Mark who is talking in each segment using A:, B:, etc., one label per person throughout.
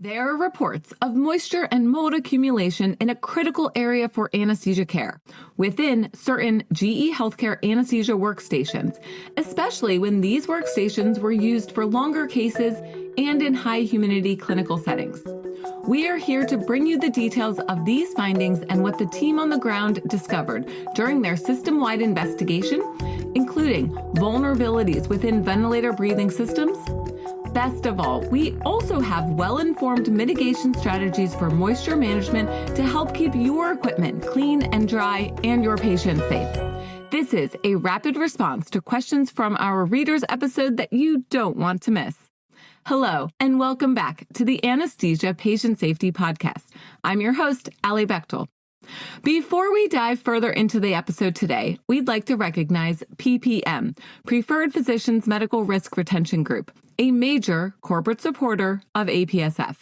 A: There are reports of moisture and mold accumulation in a critical area for anesthesia care within certain GE Healthcare anesthesia workstations, especially when these workstations were used for longer cases and in high humidity clinical settings. We are here to bring you the details of these findings and what the team on the ground discovered during their system-wide investigation, including vulnerabilities within ventilator breathing systems. Best of all, we also have well-informed mitigation strategies for moisture management to help keep your equipment clean and dry and your patients safe. This is a rapid response to questions from our readers episode that you don't want to miss. Hello, and welcome back to the Anesthesia Patient Safety Podcast. I'm your host, Allie Bechtel. Before we dive further into the episode today, we'd like to recognize PPM, Preferred Physicians Medical Risk Retention Group, a major corporate supporter of APSF.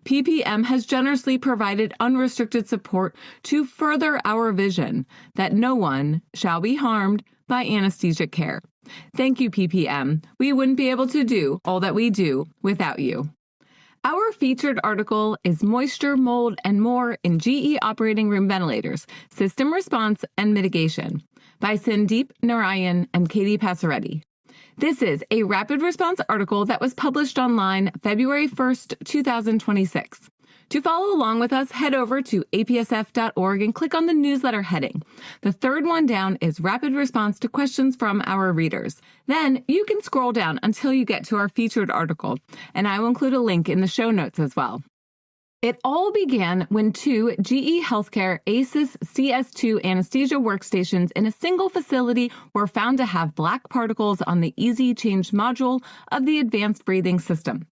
A: PPM has generously provided unrestricted support to further our vision that no one shall be harmed by anesthesia care. Thank you, PPM. We wouldn't be able to do all that we do without you. Our featured article is Moisture, Mold, and More in GE Operating Room Ventilators, System Response and Mitigation by Sandeep Narayan and Katie Passaretti. This is a rapid response article that was published online February 1st, 2026. To follow along with us, head over to apsf.org and click on the newsletter heading. The third one down is rapid response to questions from our readers. Then you can scroll down until you get to our featured article, and I will include a link in the show notes as well. It all began when two GE Healthcare ACES CS2 anesthesia workstations in a single facility were found to have black particles on the easy change module of the advanced breathing system,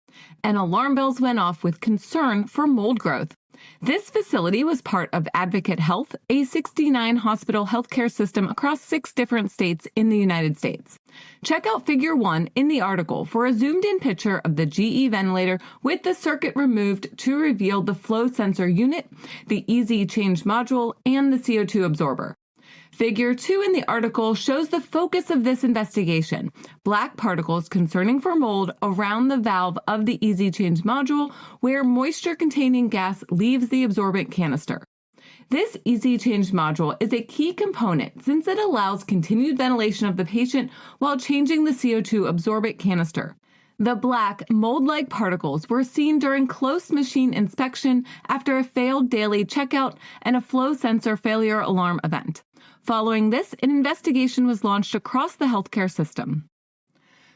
A: and alarm bells went off with concern for mold growth. This facility was part of Advocate Health, a 69-hospital healthcare system across 6 different states in the United States. Check out Figure 1 in the article for a zoomed-in picture of the GE ventilator with the circuit removed to reveal the flow sensor unit, the easy change module, and the CO2 absorber. Figure 2 in the article shows the focus of this investigation, black particles concerning for mold around the valve of the easy change module where moisture-containing gas leaves the absorbent canister. This easy change module is a key component since it allows continued ventilation of the patient while changing the CO2 absorbent canister. The black, mold-like particles were seen during close machine inspection after a failed daily checkout and a flow sensor failure alarm event. Following this, an investigation was launched across the healthcare system.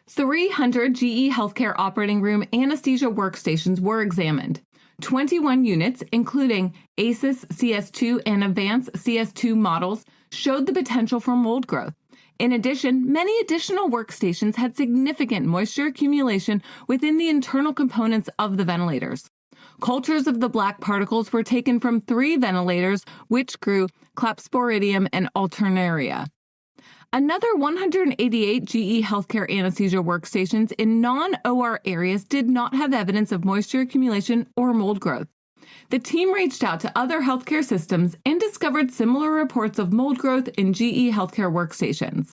A: 300 GE Healthcare operating room anesthesia workstations were examined. 21 units, including ACES CS2 and Advanced CS2 models, showed the potential for mold growth. In addition, many additional workstations had significant moisture accumulation within the internal components of the ventilators. Cultures of the black particles were taken from 3 ventilators, which grew Clapsporidium and Alternaria. Another 188 GE Healthcare anesthesia workstations in non-OR areas did not have evidence of moisture accumulation or mold growth. The team reached out to other healthcare systems and discovered similar reports of mold growth in GE Healthcare workstations.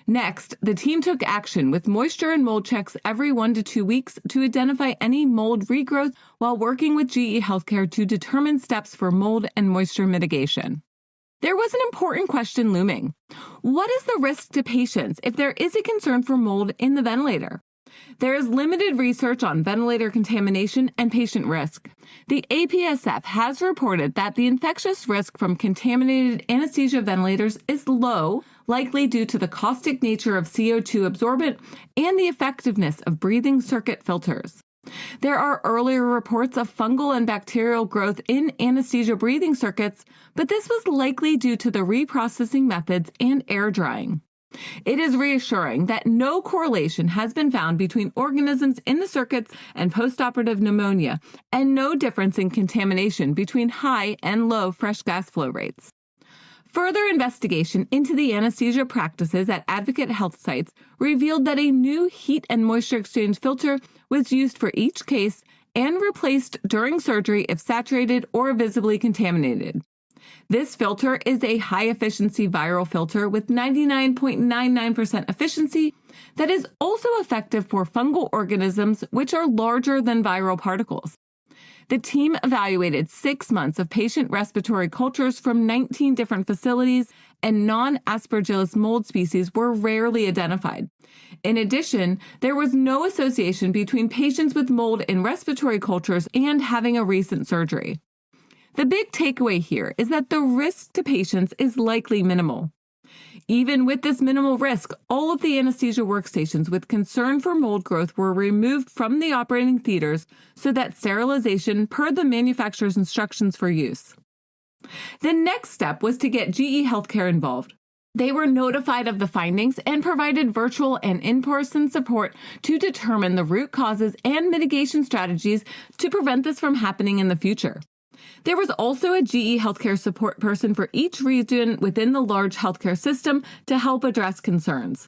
A: Next, the team took action with moisture and mold checks every 1 to 2 weeks to identify any mold regrowth while working with GE Healthcare to determine steps for mold and moisture mitigation. There was an important question looming. What is the risk to patients if there is a concern for mold in the ventilator? There is limited research on ventilator contamination and patient risk. The APSF has reported that the infectious risk from contaminated anesthesia ventilators is low, likely due to the caustic nature of CO2 absorbent and the effectiveness of breathing circuit filters. There are earlier reports of fungal and bacterial growth in anesthesia breathing circuits, but this was likely due to the reprocessing methods and air drying. It is reassuring that no correlation has been found between organisms in the circuits and postoperative pneumonia, and no difference in contamination between high and low fresh gas flow rates. Further investigation into the anesthesia practices at Advocate Health sites revealed that a new heat and moisture exchange filter was used for each case and replaced during surgery if saturated or visibly contaminated. This filter is a high-efficiency viral filter with 99.99% efficiency that is also effective for fungal organisms, which are larger than viral particles. The team evaluated 6 months of patient respiratory cultures from 19 different facilities, and non-Aspergillus mold species were rarely identified. In addition, there was no association between patients with mold in respiratory cultures and having a recent surgery. The big takeaway here is that the risk to patients is likely minimal. Even with this minimal risk, all of the anesthesia workstations with concern for mold growth were removed from the operating theaters so that sterilization per the manufacturer's instructions for use. The next step was to get GE Healthcare involved. They were notified of the findings and provided virtual and in-person support to determine the root causes and mitigation strategies to prevent this from happening in the future. There was also a GE Healthcare support person for each region within the large healthcare system to help address concerns.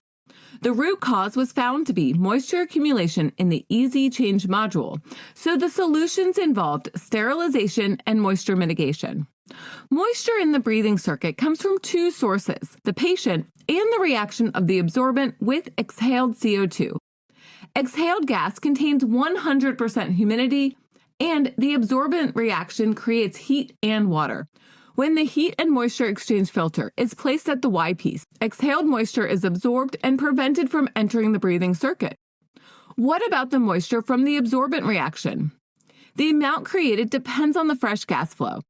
A: The root cause was found to be moisture accumulation in the Easy Change module, so the solutions involved sterilization and moisture mitigation. Moisture in the breathing circuit comes from two sources, the patient and the reaction of the absorbent with exhaled CO2. Exhaled gas contains 100% humidity, and the absorbent reaction creates heat and water. When the heat and moisture exchange filter is placed at the Y piece, exhaled moisture is absorbed and prevented from entering the breathing circuit. What about the moisture from the absorbent reaction? The amount created depends on the fresh gas flow.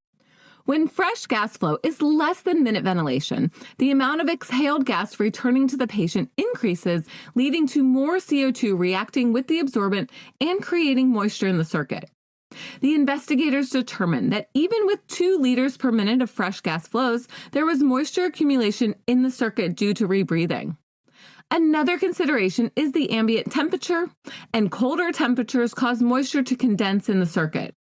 A: When fresh gas flow is less than minute ventilation, the amount of exhaled gas returning to the patient increases, leading to more CO2 reacting with the absorbent and creating moisture in the circuit. The investigators determined that even with 2 liters per minute of fresh gas flows, there was moisture accumulation in the circuit due to rebreathing. Another consideration is the ambient temperature, and colder temperatures cause moisture to condense in the circuit.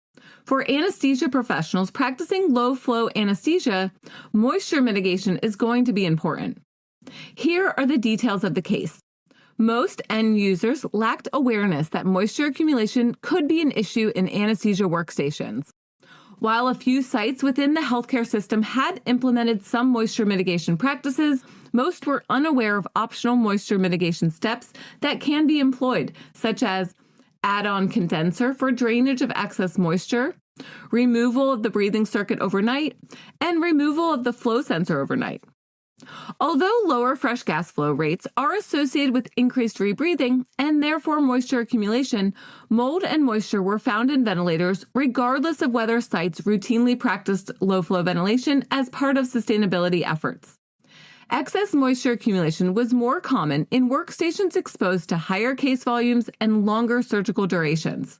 A: For anesthesia professionals practicing low-flow anesthesia, moisture mitigation is going to be important. Here are the details of the case. Most end users lacked awareness that moisture accumulation could be an issue in anesthesia workstations. While a few sites within the healthcare system had implemented some moisture mitigation practices, most were unaware of optional moisture mitigation steps that can be employed, such as add-on condenser for drainage of excess moisture, removal of the breathing circuit overnight, and removal of the flow sensor overnight. Although lower fresh gas flow rates are associated with increased rebreathing and therefore moisture accumulation, mold and moisture were found in ventilators regardless of whether sites routinely practiced low-flow ventilation as part of sustainability efforts. Excess moisture accumulation was more common in workstations exposed to higher case volumes and longer surgical durations.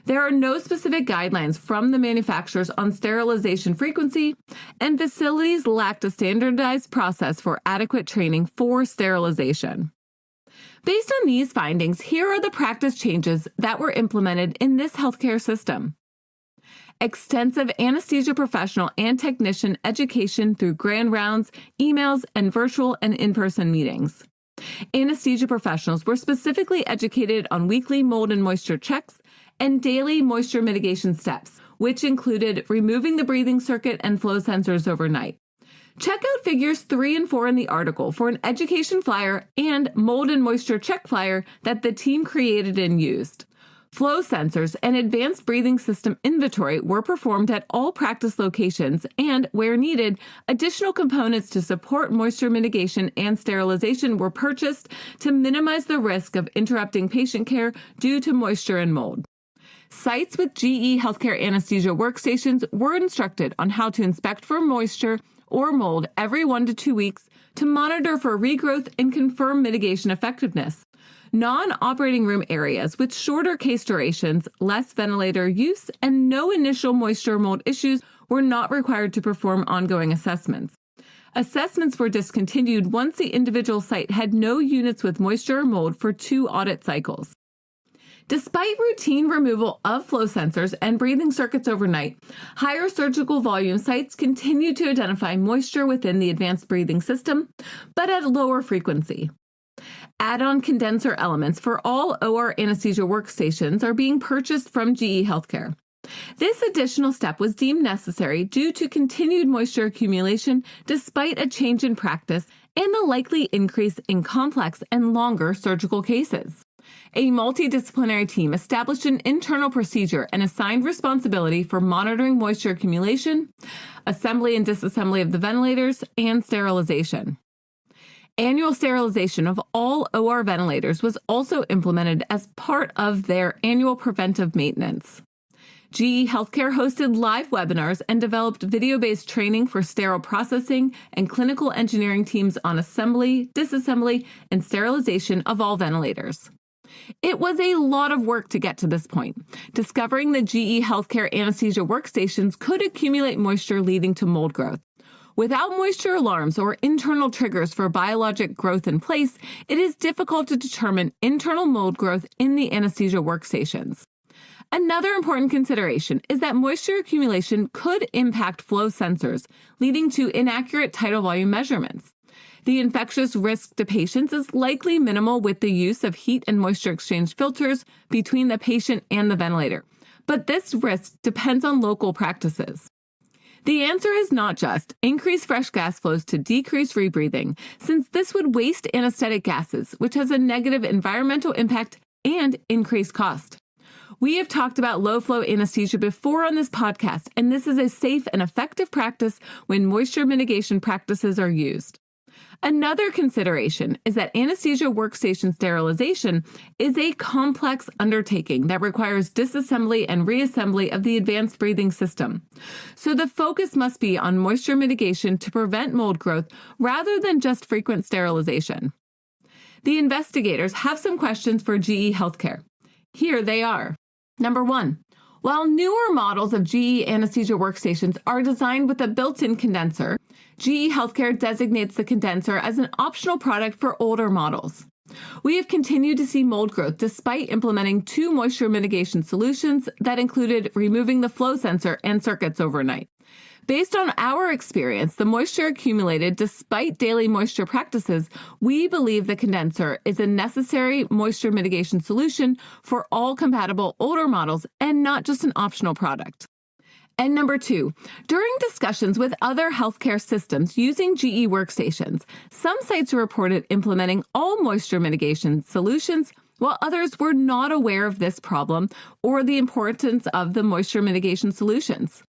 A: There are no specific guidelines from the manufacturers on sterilization frequency, and facilities lacked a standardized process for adequate training for sterilization. Based on these findings, here are the practice changes that were implemented in this healthcare system. Extensive anesthesia professional and technician education through grand rounds, emails, and virtual and in-person meetings. Anesthesia professionals were specifically educated on weekly mold and moisture checks and daily moisture mitigation steps, which included removing the breathing circuit and flow sensors overnight. Check out figures 3 and 4 in the article for an education flyer and mold and moisture check flyer that the team created and used. Flow sensors and advanced breathing system inventory were performed at all practice locations, and, where needed, additional components to support moisture mitigation and sterilization were purchased to minimize the risk of interrupting patient care due to moisture and mold. Sites with GE Healthcare anesthesia workstations were instructed on how to inspect for moisture or mold every 1 to 2 weeks to monitor for regrowth and confirm mitigation effectiveness. Non-operating room areas with shorter case durations, less ventilator use, and no initial moisture mold issues were not required to perform ongoing assessments. Assessments were discontinued once the individual site had no units with moisture or mold for 2 audit cycles. Despite routine removal of flow sensors and breathing circuits overnight, higher surgical volume sites continue to identify moisture within the advanced breathing system, but at lower frequency. Add-on condenser elements for all OR anesthesia workstations are being purchased from GE Healthcare. This additional step was deemed necessary due to continued moisture accumulation despite a change in practice and the likely increase in complex and longer surgical cases. A multidisciplinary team established an internal procedure and assigned responsibility for monitoring moisture accumulation, assembly and disassembly of the ventilators, and sterilization. Annual sterilization of all OR ventilators was also implemented as part of their annual preventive maintenance. GE Healthcare hosted live webinars and developed video-based training for sterile processing and clinical engineering teams on assembly, disassembly, and sterilization of all ventilators. It was a lot of work to get to this point, discovering that GE Healthcare anesthesia workstations could accumulate moisture leading to mold growth. Without moisture alarms or internal triggers for biologic growth in place, it is difficult to determine internal mold growth in the anesthesia workstations. Another important consideration is that moisture accumulation could impact flow sensors, leading to inaccurate tidal volume measurements. The infectious risk to patients is likely minimal with the use of heat and moisture exchange filters between the patient and the ventilator, but this risk depends on local practices. The answer is not just increase fresh gas flows to decrease rebreathing, since this would waste anesthetic gases, which has a negative environmental impact and increased cost. We have talked about low-flow anesthesia before on this podcast, and this is a safe and effective practice when moisture mitigation practices are used. Another consideration is that anesthesia workstation sterilization is a complex undertaking that requires disassembly and reassembly of the advanced breathing system. So the focus must be on moisture mitigation to prevent mold growth rather than just frequent sterilization. The investigators have some questions for GE Healthcare. Here they are. Number 1. While newer models of GE anesthesia workstations are designed with a built-in condenser, GE Healthcare designates the condenser as an optional product for older models. We have continued to see mold growth despite implementing 2 moisture mitigation solutions that included removing the flow sensor and circuits overnight. Based on our experience, the moisture accumulated despite daily moisture practices, we believe the condenser is a necessary moisture mitigation solution for all compatible older models and not just an optional product. And number 2, during discussions with other healthcare systems using GE workstations, some sites reported implementing all moisture mitigation solutions, while others were not aware of this problem or the importance of the moisture mitigation solutions.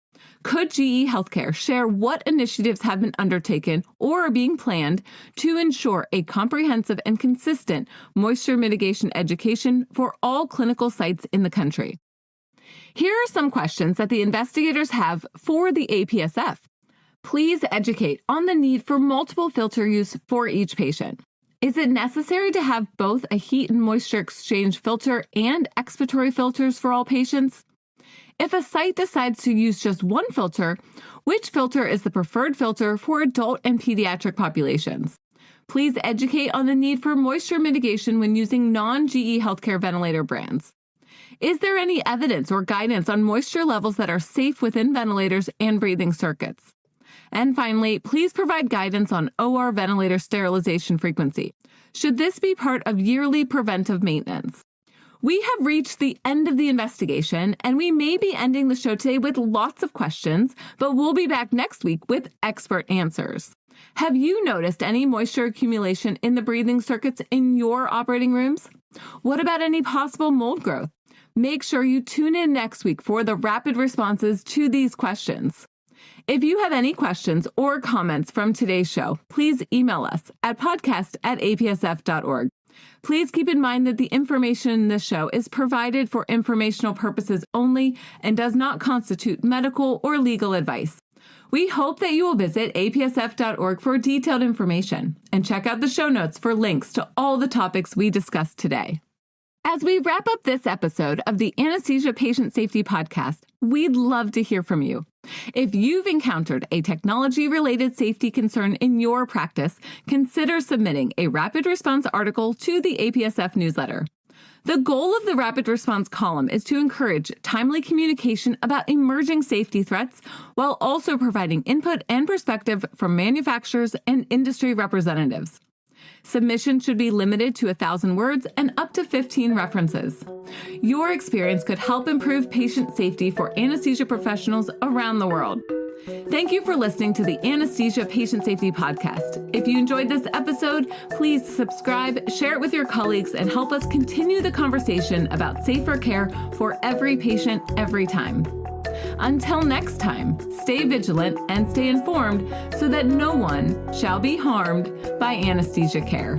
A: Could GE Healthcare share what initiatives have been undertaken or are being planned to ensure a comprehensive and consistent moisture mitigation education for all clinical sites in the country? Here are some questions that the investigators have for the APSF. Please educate on the need for multiple filter use for each patient. Is it necessary to have both a heat and moisture exchange filter and expiratory filters for all patients? If a site decides to use just one filter, which filter is the preferred filter for adult and pediatric populations? Please educate on the need for moisture mitigation when using non-GE Healthcare ventilator brands. Is there any evidence or guidance on moisture levels that are safe within ventilators and breathing circuits? And finally, please provide guidance on OR ventilator sterilization frequency. Should this be part of yearly preventive maintenance? We have reached the end of the investigation, and we may be ending the show today with lots of questions, but we'll be back next week with expert answers. Have you noticed any moisture accumulation in the breathing circuits in your operating rooms? What about any possible mold growth? Make sure you tune in next week for the rapid responses to these questions. If you have any questions or comments from today's show, please email us at podcast@apsf.org. Please keep in mind that the information in this show is provided for informational purposes only and does not constitute medical or legal advice. We hope that you will visit apsf.org for detailed information and check out the show notes for links to all the topics we discussed today. As we wrap up this episode of the Anesthesia Patient Safety Podcast, we'd love to hear from you. If you've encountered a technology-related safety concern in your practice, consider submitting a rapid response article to the APSF newsletter. The goal of the rapid response column is to encourage timely communication about emerging safety threats while also providing input and perspective from manufacturers and industry representatives. Submission should be limited to 1,000 words and up to 15 references. Your experience could help improve patient safety for anesthesia professionals around the world. Thank you for listening to the Anesthesia Patient Safety Podcast. If you enjoyed this episode, please subscribe, share it with your colleagues, and help us continue the conversation about safer care for every patient, every time. Until next time, stay vigilant and stay informed so that no one shall be harmed by anesthesia care.